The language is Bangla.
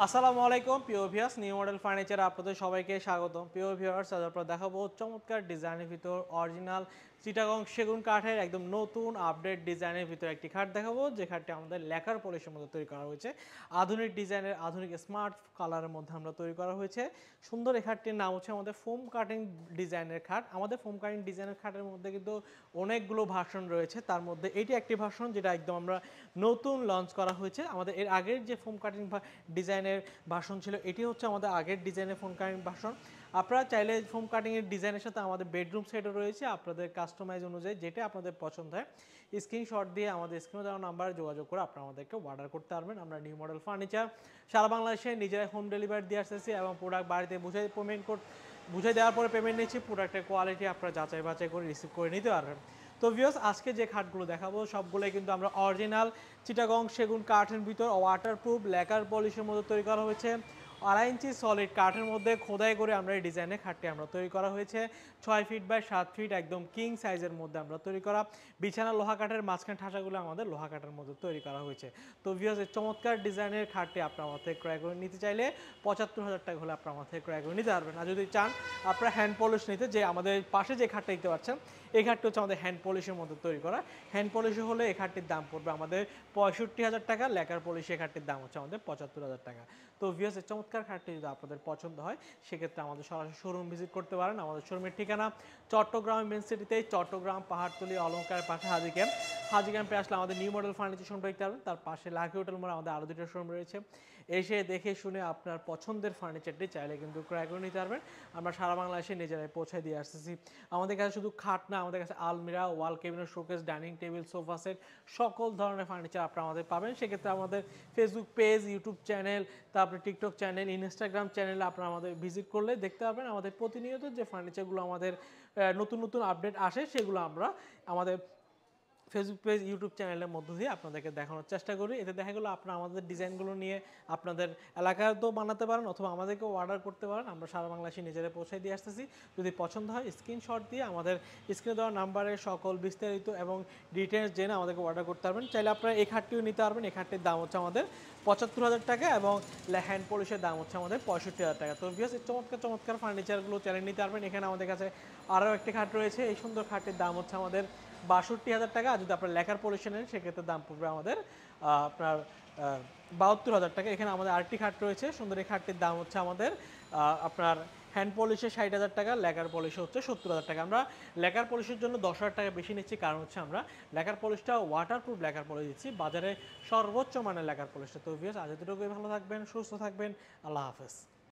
আসসালামু আলাইকুম প্রিয় ভিউয়ার্স, নিউ মডেল ফার্নিচার আপনাদের সবাইকে স্বাগতম। প্রিয় ভিউয়ার্স, আজ আপনারা দেখাবো চমৎকার ডিজাইনের ভিতর অরিজিনাল চিটাগং সেগুন কাঠের একদম নতুন আপডেট ডিজাইনের ভিতর একটি খাট দেখাবো, যে খাটটি আমাদের লেকার পলিশের মধ্যে তৈরি করা হয়েছে। আধুনিক ডিজাইনের আধুনিক স্মার্ট কালারের মধ্যে আমরা তৈরি করা হয়েছে। সুন্দর এই খাটটির নাম হচ্ছে আমাদের ফোম কাটিং ডিজাইনের খাট। আমাদের ফোম কাটিং ডিজাইনের খাটের মধ্যে কিন্তু অনেকগুলো ভার্সন রয়েছে, তার মধ্যে এটি একটি ভার্সন যেটা একদম আমরা নতুন লঞ্চ করা হয়েছে। আমাদের এর আগের যে ফোম কাটিং ডিজাইনের ভার্সন ছিল, এটি হচ্ছে আমাদের আগের ডিজাইনের ফোম কাটিং ভার্সন। আপনারা চাইলে ফোম কাটিংয়ের ডিজাইনের সাথে আমাদের বেডরুম সেটও রয়েছে, আপনাদের কাস্টমাইজ অনুযায়ী যেটা আপনাদের পছন্দ হয় স্ক্রিনশট দিয়ে আমাদের স্ক্রিনে দেওয়া নাম্বারে যোগাযোগ করে আপনারা আমাদেরকে অর্ডার করতে পারবেন। আমরা নিউ মডেল ফার্নিচার সারা বাংলাদেশে নিজেরাই হোম ডেলিভারি দিয়ে আসতেছি এবং প্রোডাক্ট বাড়িতে বুঝে দেওয়ার পরে পেমেন্ট নিচ্ছি। প্রোডাক্টের কোয়ালিটি আপনারা যাচাই বাছাই করে রিসিভ করে নিতে পারবেন। তো ভিউয়ার্স, আজকে যে খাটগুলো দেখাবো সবগুলোই কিন্তু আমরা অরিজিনাল চিটাগং সেগুন কাঠের ভিতর ওয়াটারপ্রুফ লেকার পলিশের মধ্যে তৈরি করা হয়েছে। 2.5 ইঞ্চি সলিড কাঠের মধ্যে খোদাই করে আমরা এই ডিজাইনের খাটটি আমরা তৈরি করা হয়েছে। 6 ফিট বাই 7 ফিট একদম কিং সাইজের মধ্যে আমরা তৈরি করা। বিছানা লোহা কাঠের, মাঝখানে ঠাসাগুলো আমাদের লোহা কাঠের মধ্যে তৈরি করা হয়েছে। তো ভিউয়ার্স, এই চমৎকার ডিজাইনের খাটটি আপনার আমার থেকে ক্রয় করে নিতে চাইলে 75,000 টাকা হলে আপনার আমার থেকে ক্রয় করে নিতে পারবেন। আর যদি চান আপনারা হ্যান্ড পলিশ নিতে, যে আমাদের পাশে যে খাটটা দেখতে পাচ্ছেন এই খাটটি হচ্ছে আমাদের হ্যান্ড পলিশের মধ্যে তৈরি করা। হ্যান্ড পলিশে হলে এই খাটটির দাম পড়বে আমাদের 65,000 টাকা। লেকার পলিশে এই খাটটির দাম হচ্ছে আমাদের 75,000 টাকা। তো ভিউয়ার্স, চমৎকার খাটটি যদি আপনাদের পছন্দ হয় সেক্ষেত্রে আমাদের সরাসরি শোরুম ভিজিট করতে পারেন। আমাদের শোরুমের ঠিকানা চট্টগ্রাম মেন সিটিতে, চট্টগ্রাম পাহাড়তলি অলঙ্কার পাশে হাজি ক্যাম্পে আসলে আমাদের নিউ মডেল ফার্নিচার শোরুম দেখতে পারবেন। তার পাশে লাকি হোটেল মোড়ে আমাদের আরও দুটো শোরুম রয়েছে। এসে দেখে শুনে আপনার পছন্দের ফার্নিচারটি চাইলে কিন্তু ক্রয় করে নিতে পারবেন। আমরা সারা বাংলাদেশে নিজেরাই পৌঁছে দিয়ে আসতেছি। আমাদের কাছে শুধু খাট না, আমাদের কাছে আলমিরা, wall cabinet, showcase, dining table, sofa set সকল ধরনের ফার্নিচার আপনারা আমাদের পাবেন। সেক্ষেত্রে আমাদের ফেসবুক পেজ, ইউটিউব চ্যানেল, তারপরে টিকটক চ্যানেল, ইনস্টাগ্রাম চ্যানেলে আপনারা আমাদের ভিজিট করলে দেখতে পারবেন আমাদের প্রতিনিয়ত যে ফার্নিচারগুলো আমাদের নতুন নতুন আপডেট আসে সেগুলো আমরা আমাদের ফেসবুক পেজ, ইউটিউব চ্যানেলের মধ্য দিয়ে আপনাদেরকে দেখানোর চেষ্টা করি। এতে দেখা গেলো আপনারা আমাদের ডিজাইনগুলো নিয়ে আপনাদের এলাকাতেও বানাতে পারেন অথবা আমাদেরকেও অর্ডার করতে পারেন। আমরা সারা বাংলাদেশে নিজেরা পৌঁছে দিয়ে আসতেছি। যদি পছন্দ হয় স্ক্রিনশট দিয়ে আমাদের স্ক্রিনে দেওয়া নাম্বারে সকল বিস্তারিত এবং ডিটেলস জেনে আমাদেরকে অর্ডার করতে পারবেন। চাইলে আপনারা এই খাটটিও নিতে পারবেন। এই খাটটির দাম হচ্ছে আমাদের 75,000 টাকা এবং হ্যান্ড পলিশের দাম হচ্ছে আমাদের 65,000 টাকা। তো ভিউয়ার্স, এই চমৎকার চমৎকার ফার্নিচারগুলো চাইলে নিতে পারবেন। এখানে আমাদের কাছে আরও একটি খাট রয়েছে। এই সুন্দর খাটটির দাম হচ্ছে আমাদের 62,000 টাকা। আর যদি আপনার লেখার পলিশন নেন সেক্ষেত্রে দাম পড়বে আমাদের আপনার 72,000 টাকা। এখানে আমাদের আরেকটি খাট রয়েছে সুন্দর। এই খাটটির দাম হচ্ছে আমাদের আপনার হ্যান্ড পলিশে 60,000 টাকা, লেকার পলিশে হচ্ছে 70,000 টাকা। আমরা লেকার পলিশের জন্য 10,000 টাকা বেশি নিচ্ছি, কারণ হচ্ছে আমরা লেকার পলিশটা ওয়াটারপ্রুফ লেকার পলিশ দিচ্ছি, বাজারে সর্বোচ্চ মানের লেকার পলিশটা। তো ভিউয়ার্স, আজ এতটুকুই। ভালো থাকবেন, সুস্থ থাকবেন, আল্লাহ হাফেজ।